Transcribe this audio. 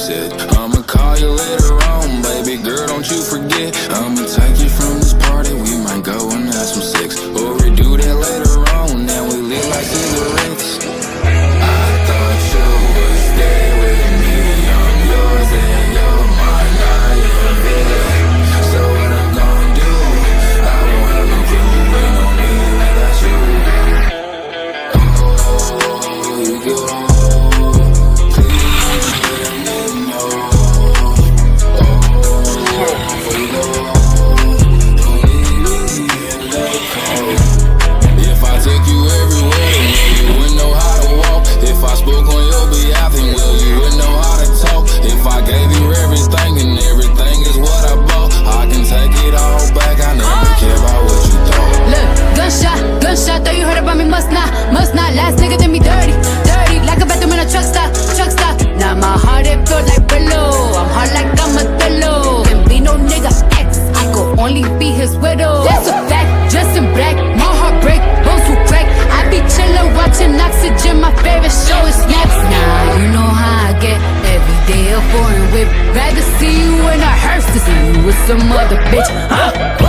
I'ma call you later on, baby girl, don't you forget. I'ma take you from this party, we might go and have some sex. Or we do that later on, now we live like cigarettes. I thought you would stay with me, I'm yours and you're mine, I am it. So what I'm gonna do, I wanna be proving on me without you. Oh, you go. Must not, last nigga did me dirty, like a bathroom in a truck stop. Now my heart it feel like Brillo, I'm hard like I'm Othello. Can't be no nigga ex, I could only be his widow. That's a fact, dressed in black, my heart break, bones will crack. I be chillin', watching Oxygen, my favorite show is Snaps. Nah, you know how I get, every day a foreign whip. Rather see you in a hearse than see you with some other bitch.